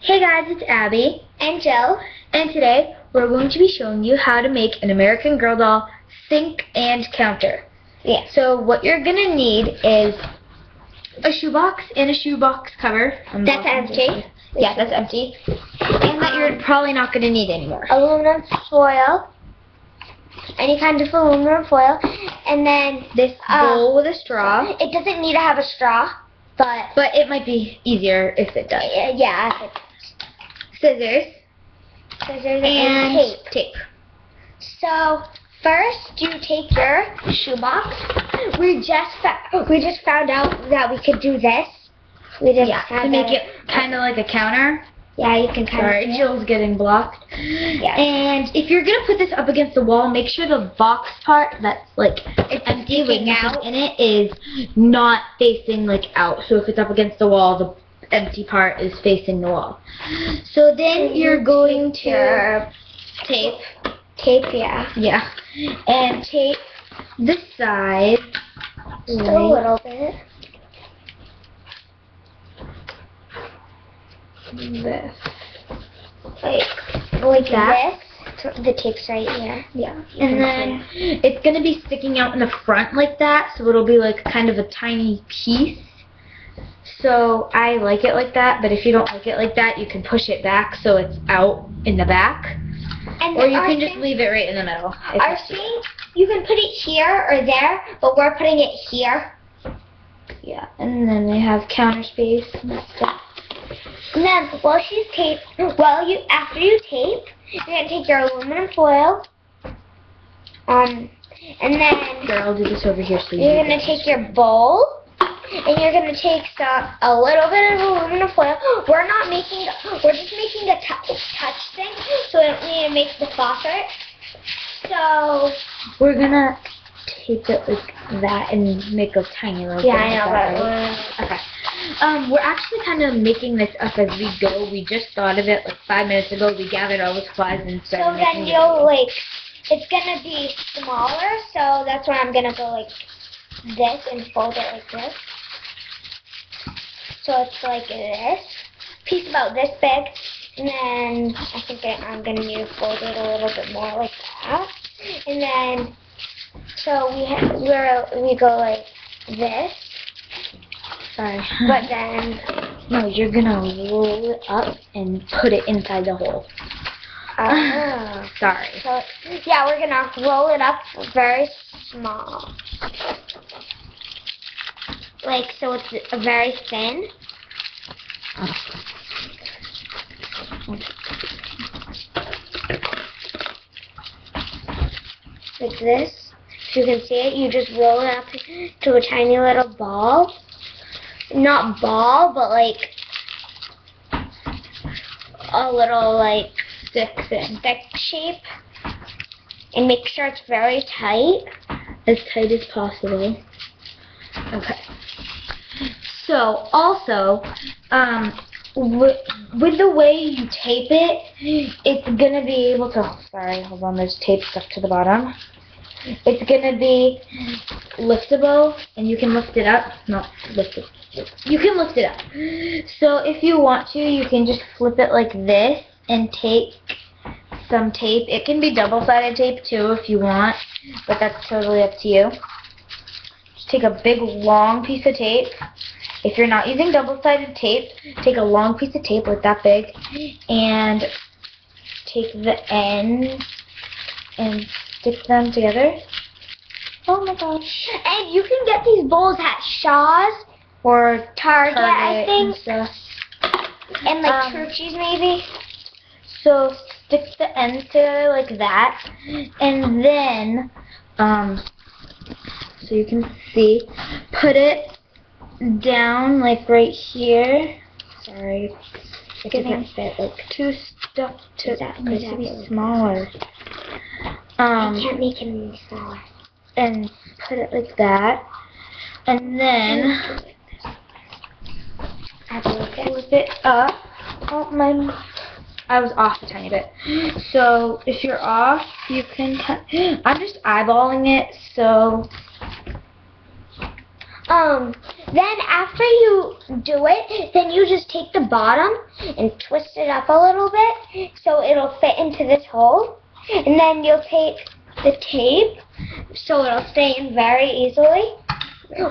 Hey guys, it's Abby and Joe, and today we're going to be showing you how to make an American Girl doll sink and counter. Yeah. So what you're going to need is a shoebox and a shoebox cover. That's empty. Yeah, that's empty. And that you're probably not going to need anymore. Aluminum foil, any kind of aluminum foil, and then this bowl with a straw. It doesn't need to have a straw, but it might be easier if it does. Yeah. Scissors and tape. So first, you take your shoebox. We just found out that we could do this. To make it kind of like a counter. Yeah, you can kind of. Sorry, Jill's getting blocked. Yeah. And if you're gonna put this up against the wall, make sure the box part that's like it's empty with sticking out nothing in it is not facing like out. So if it's up against the wall, the empty part is facing the wall. So then you're going to tape, yeah, and tape the side just a little bit. This, like that. The tape's right here. Yeah, and then it's gonna be sticking out in the front like that, so it'll be like kind of a tiny piece. So I like it like that, but if you don't like it like that, you can push it back so it's out in the back. And or you can just leave it right in the middle. Our sink, you can put it here or there, but we're putting it here. Yeah, and then they have counter space and stuff. And then after you tape, you're gonna take your aluminum foil, and then I'll do this over here so you're gonna take your bowl. And you're going to take a little bit of aluminum foil. We're just making a touch thing, so we don't need to make the faucet. So we're going to tape it like that and make a tiny little thing. Yeah, I know. Okay. We're actually kind of making this up as we go. We just thought of it like 5 minutes ago. We gathered all the supplies and started making it. So then it's going to be smaller, so that's why I'm going to go like this and fold it like this. So it's like this, piece about this big, and then I think I'm going to need to fold it a little bit more like that. And then, so we go like this. Sorry. But then, no, you're going to roll it up and put it inside the hole. Oh. Sorry. So, yeah, we're going to roll it up very small. Like, so it's very thin. Like this. If you can see it, you just roll it up to a tiny little ball. Not ball, but like a little like stick shape. And make sure it's very tight. As tight as possible. Okay. So, also, with the way you tape it, it's going to be able to, sorry, hold on, there's tape stuck to the bottom. It's going to be liftable, and you can lift it up. Not lift it. You can lift it up. So, if you want to, you can just flip it like this and take some tape. It can be double-sided tape, too, if you want, but that's totally up to you. Just take a big, long piece of tape. If you're not using double-sided tape, take a long piece of tape like that big and take the ends and stick them together. Oh my gosh. And you can get these bowls at Shaw's or Target, I think. And stuff. And like Church's maybe. So stick the ends together like that, and then, so you can see, put it down like right here. Sorry, it doesn't fit. Like too stuffed to be smaller. I can't make it any smaller. And put it like that, and then flip it up. Oh my! I was off a tiny bit. So if you're off, you can cut. I'm just eyeballing it, so Then after you do it, then you just take the bottom and twist it up a little bit so it'll fit into this hole. And then you'll take the tape so it'll stay in very easily.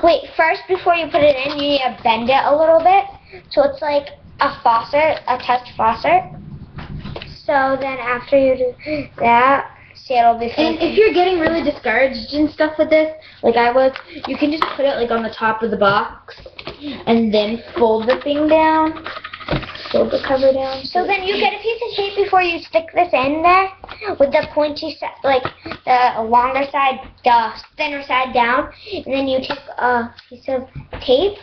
Wait, first before you put it in, you need to bend it a little bit so it's like a faucet, a test faucet. So then after you do that, see, it'll be fine. And if you're getting really discouraged and stuff with this, like I was, you can just put it like on the top of the box and then fold the thing down. Fold the cover down. So then you get a piece of tape before you stick this in there with the pointy side, like the longer side, the thinner side down. And then you take a piece of tape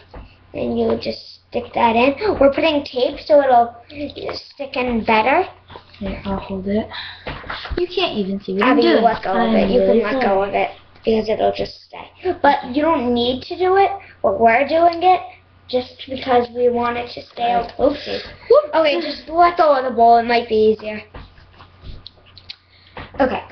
and you just stick that in. We're putting tape so it'll stick in better. Here, I'll hold it. You can't even see what I I'm mean, you doing. let go of it. You can let go of it because it'll just stay. But you don't need to do it, but we're doing it just because we want it to stay. Oopsie. Okay, just let go of the bowl. It might be easier. Okay.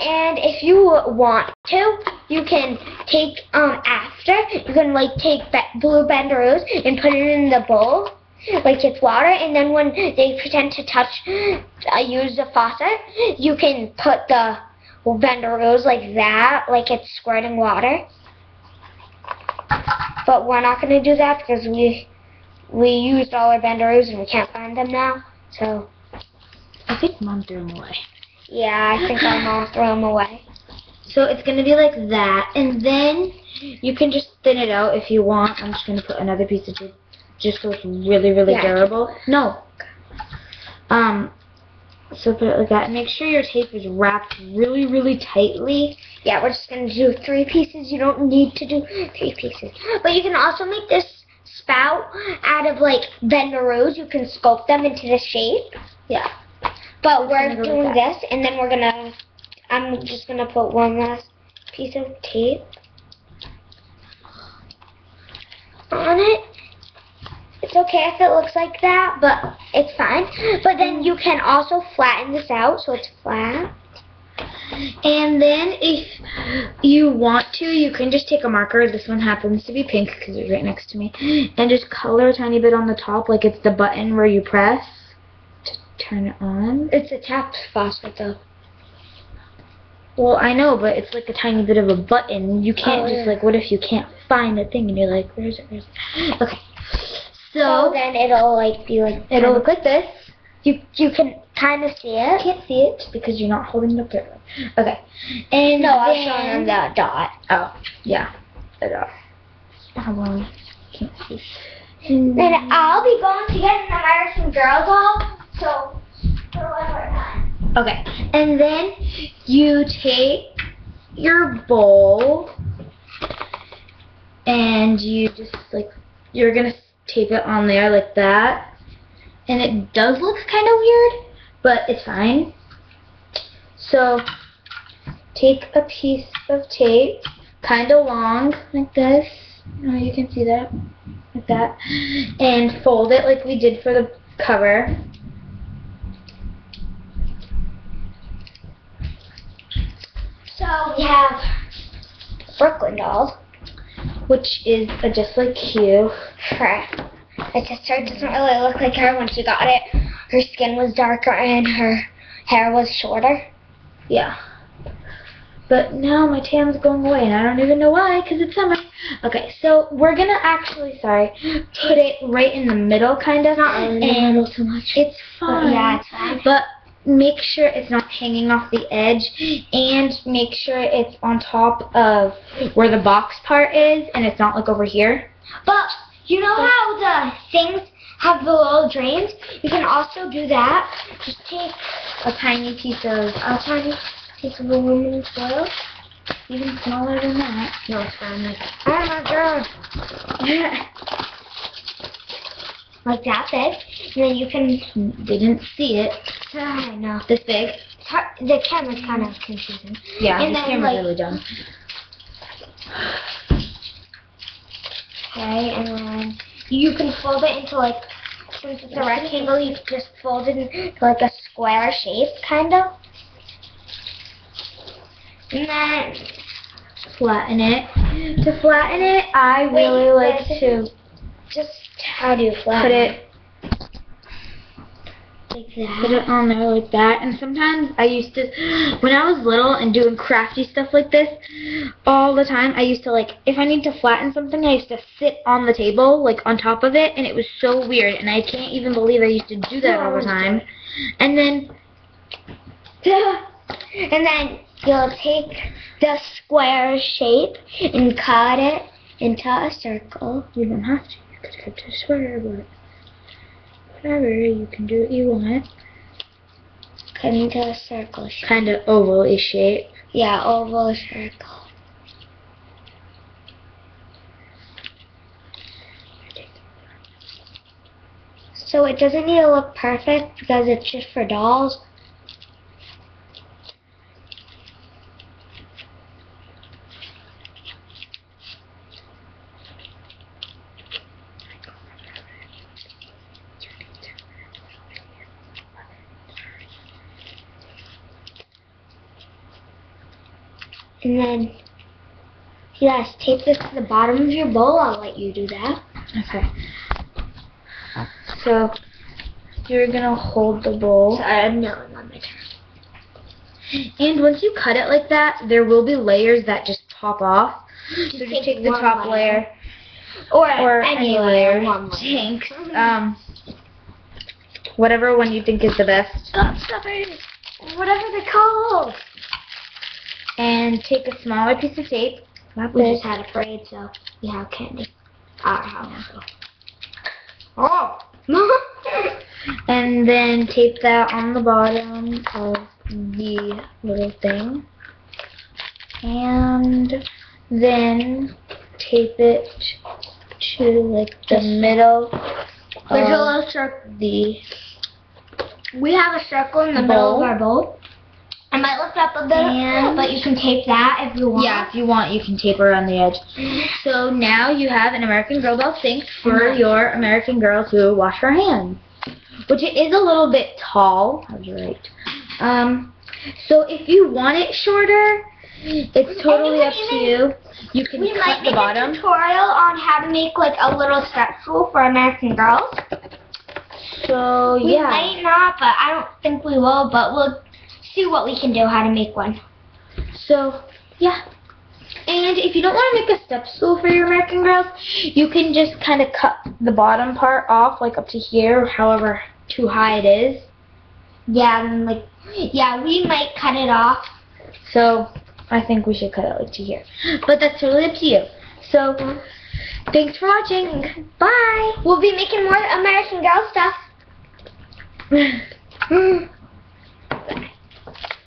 And if you want to, you can take, after, you can, like, take blue Bendaroos and put it in the bowl, like it's water, and then when they pretend to touch, use the faucet, you can put the Bendaroos like that, like it's squirting water. But we're not going to do that because we used all our Bendaroos and we can't find them now, so. I think Mom threw them away. Yeah, I think our mom threw them away. So it's going to be like that, and then you can just thin it out if you want. I'm just going to put another piece of tape just so it's really, really durable. No. So put it like that. Make sure your tape is wrapped really, really tightly. Yeah, we're just going to do 3 pieces. You don't need to do 3 pieces. But you can also make this spout out of, like, Bendaroos. You can sculpt them into this shape. Yeah. But we're doing this, and then I'm just going to put one last piece of tape on it. It's okay if it looks like that, but it's fine. But then you can also flatten this out so it's flat. And then if you want to, you can just take a marker. This one happens to be pink because it's right next to me. And just color a tiny bit on the top like it's the button where you press to turn it on. It's a tap faucet though. Well, I know, but it's like a tiny bit of a button. You can't just like, what if you can't find a thing and you're like, where's it? Okay. So then it'll like be like, it'll look like this. You can kind of see it. You can't see it because you're not holding it up there. Okay. And no, I was showing them the dot. Oh, yeah. The dot. Oh, well, can't see. Then I'll be going to get an American Girl doll, so for one more time. Okay. And then you take your bowl and you just like, you're going to tape it on there like that. And it does look kind of weird, but it's fine. So take a piece of tape, kind of long, like this. Oh, you can see that, like that. And fold it like we did for the cover. So we have Brooklyn doll, which is just like you. Her sister doesn't really look like her when she got it. Her skin was darker and her hair was shorter. Yeah. But now my tan's going away and I don't even know why because it's summer. Okay, so we're going to actually, put it right in the middle kind of. Not really in the middle too much. It's fine. Yeah, it's fine. But make sure it's not hanging off the edge and make sure it's on top of where the box part is and it's not like over here. But you know how the things have the little drains? You can also do that. Just take a tiny piece of aluminum foil. Even smaller than that. No, it's fine. Like, oh my god. Like that big. And then you can... They didn't see it. I know. This big. The camera's kind of confusing. Yeah, and the camera's like, really dumb. Okay, and then you can fold it into like, since it's a rectangle, you can just fold it into like a square shape, kind of. And then flatten it. To flatten it, I really like to just how do you put flatten it like that? put it on there like that. And sometimes I used to, when I was little and doing crafty stuff like this all the time, I used to like, if I need to flatten something, I used to sit on the table, like on top of it, and it was so weird, and I can't even believe I used to do that all the time. And then you'll take the square shape and cut it into a circle. you don't have to, you could have to swear, but whatever, you can do what you want. Cut into a circle shape. Kind of oval-ish shape. Yeah, oval circle. So it doesn't need to look perfect because it's just for dolls. And then, yes, tape this to the bottom of your bowl. I'll let you do that. Okay. So, you're gonna hold the bowl. Sorry, I'm yelling on my turn. And once you cut it like that, there will be layers that just pop off. So just take the one top layer. Or any layer. one layer. Thanks. Whatever one you think is the best. Stop it. Whatever they're called. And take a smaller piece of tape. We just had a parade, so we have candy. Our house. Oh! And then tape that on the bottom of the little thing. And then tape it to like the middle There's a of little circle. the We have a circle in the middle of our bowl. I might lift up a bit, And- but you can tape that if you want. Yeah, if you want, you can tape around the edge. So now you have an American Girl Doll sink for your American girls who wash her hands. Which it is a little bit tall. I was right. So if you want it shorter, it's totally up to you. You can We cut might the make a bottom. tutorial on how to make like a little step stool for American Girls. So We yeah. might not, but I don't think we will, but we'll see what we can do, how to make one. So yeah. And if you don't want to make a step stool for your American Girls, you can just kind of cut the bottom part off, like up to here, however too high it is. Yeah, and like, yeah, we might cut it off. So I think we should cut it like to here. But that's totally up to you. So thanks for watching. Bye. We'll be making more American Girl stuff.